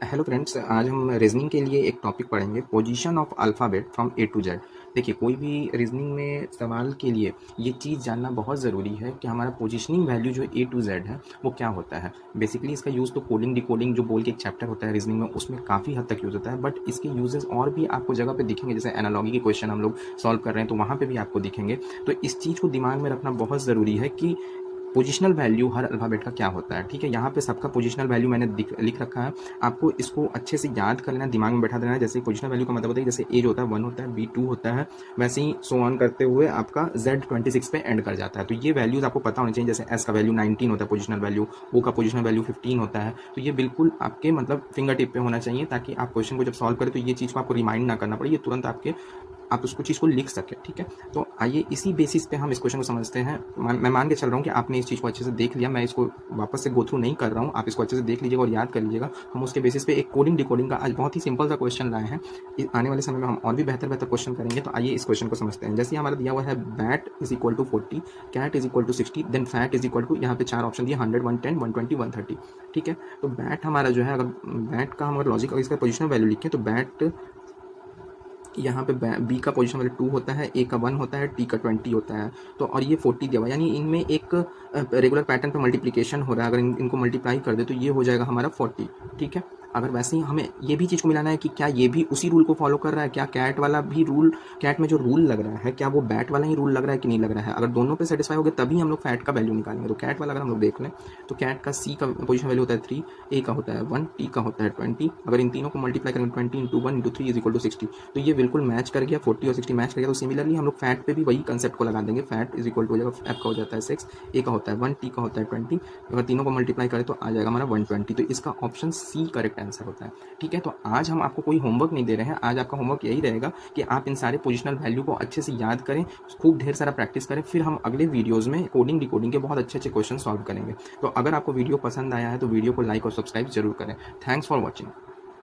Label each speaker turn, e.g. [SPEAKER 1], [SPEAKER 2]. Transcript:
[SPEAKER 1] Hello friends, आज हम reasoning के लिए एक टॉपिक पढ़ेंगे, position of alphabet from A to Z. देखिए, कोई भी रीजनिंग में सवाल के लिए ये चीज़ जानना बहुत ज़रूरी है कि हमारा पोजीशनिंग वैल्यू जो ए टू जेड है वो क्या होता है। बेसिकली इसका यूज़ तो कोडिंग डिकोडिंग जो बोल के एक चैप्टर होता है रीजनिंग में, उसमें काफ़ी हद तक यूज़ होता है, बट इसके यूजेस और भी आपको जगह पे दिखेंगे। जैसे एनालॉजी के क्वेश्चन हम लोग सॉल्व कर रहे हैं तो वहाँ पे भी आपको दिखेंगे। तो इस चीज़ को दिमाग में रखना बहुत ज़रूरी है कि पोजिशनल वैल्यू हर अल्फ़ाबेट का क्या होता है। ठीक है, यहाँ पे सबका पोजिशनल वैल्यू मैंने लिख रखा है। आपको इसको अच्छे से याद कर लेना, दिमाग में बैठा देना है। जैसे पोजिशनल वैल्यू का मतलब होता है जैसे ए जो होता है 1 होता है, बी 2 होता है, वैसे ही सो ऑन करते हुए आपका जेड 26 पे एंड कर जाता है। तो ये वैल्यूज़ आपको पता होनी चाहिए। जैसे एस का वैल्यू 19 होता है पोजिशनल वैल्यू, ओ का पोजिशनल वैल्यू 15 होता है। तो ये बिल्कुल आपके मतलब फिंगर टिप पे होना चाहिए, ताकि आप क्वेश्चन को जब सॉल्व करें तो ये चीज़ को आपको रिमाइंड ना करना पड़े, ये तुरंत आप उसको चीज़ को लिख सकें। ठीक है, तो आइए इसी बेसिस पे हम इस क्वेश्चन को समझते हैं। मैं मान के चल रहा हूँ कि आपने इस चीज़ को अच्छे से देख लिया, मैं इसको वापस से गो थ्रू नहीं कर रहा हूँ, आप इसको अच्छे से देख लीजिएगा और याद कर लीजिएगा। हम उसके बेसिस पे एक कोडिंग डिकोडिंग का आज बहुत ही सिंपल सा क्वेश्चन लाए हैं। आने वाले समय में हम और भी बेहतर क्वेश्चन करेंगे। तो आइए इस क्वेश्चन को समझते हैं। जैसे हमारा दिया हुआ है bat is equal to 40, cat is equal to 60, then fat is equal to, यहाँ पे 4 ऑप्शन दिए, 100, 110, 120, 130। ठीक है, तो बैट हमारा जो है, अगर बैट का हम अगर लॉजिक और इसका पोजिशनल वैल्यू लिखें तो बैट यहाँ पे बी का पोजीशन वैल्यू 2 होता है, ए का 1 होता है, टी का 20 होता है। तो और ये 40 दिया हुआ है, यानी इनमें एक रेगुलर पैटर्न पे मल्टीप्लिकेशन हो रहा है। अगर इनको मल्टीप्लाई कर दे तो ये हो जाएगा हमारा 40। ठीक है, अगर वैसे ही हमें ये भी चीज़ को मिलाना है कि क्या ये भी उसी रूल को फॉलो कर रहा है, क्या कैट वाला भी रूल, कैट में जो रूल लग रहा है क्या वो बैट वाला ही रूल लग रहा है कि नहीं लग रहा है। अगर दोनों पे सेटिस्फाई हो गए तभी हम लोग फैट का वैल्यू निकालेंगे। तो कैट वाला अगर हम लोग देख लें तो कैट का सी का पोजीशन वैल्यू होता है 3, ए का होता है 1, टी का होता है 20। अगर इन तीनों को मल्टीप्लाई करेंगे 20 into 1 into 3 is equal to 60, तो ये बिल्कुल मैच कर गया, 40 और 60 मैच कर गया। तो सिमिलरली हम लोग फैट पे भी वही कंसेप्ट को लगा देंगे। फैट इज इक्वल टू हो जाएगा, एफ का हो जाता है 6, ए का होता है 1, टी का होता है 20। अगर तीनों को मल्टीप्लाई करें तो आ जाएगा हमारा 120। तो इसका ऑप्शन सी करेक्ट आंसर होता है। ठीक है, तो आज हम आपको कोई होमवर्क नहीं दे रहे हैं। आज आपका होमवर्क यही रहेगा कि आप इन सारे पोजिशनल वैल्यू को अच्छे से याद करें, खूब ढेर सारा प्रैक्टिस करें। फिर हम अगले वीडियोज़ में कोडिंग डिकोडिंग के बहुत अच्छे अच्छे क्वेश्चन सॉल्व करेंगे। तो अगर आपको वीडियो पसंद आया है तो वीडियो को लाइक और सब्सक्राइब जरूर करें। Thanks for watching.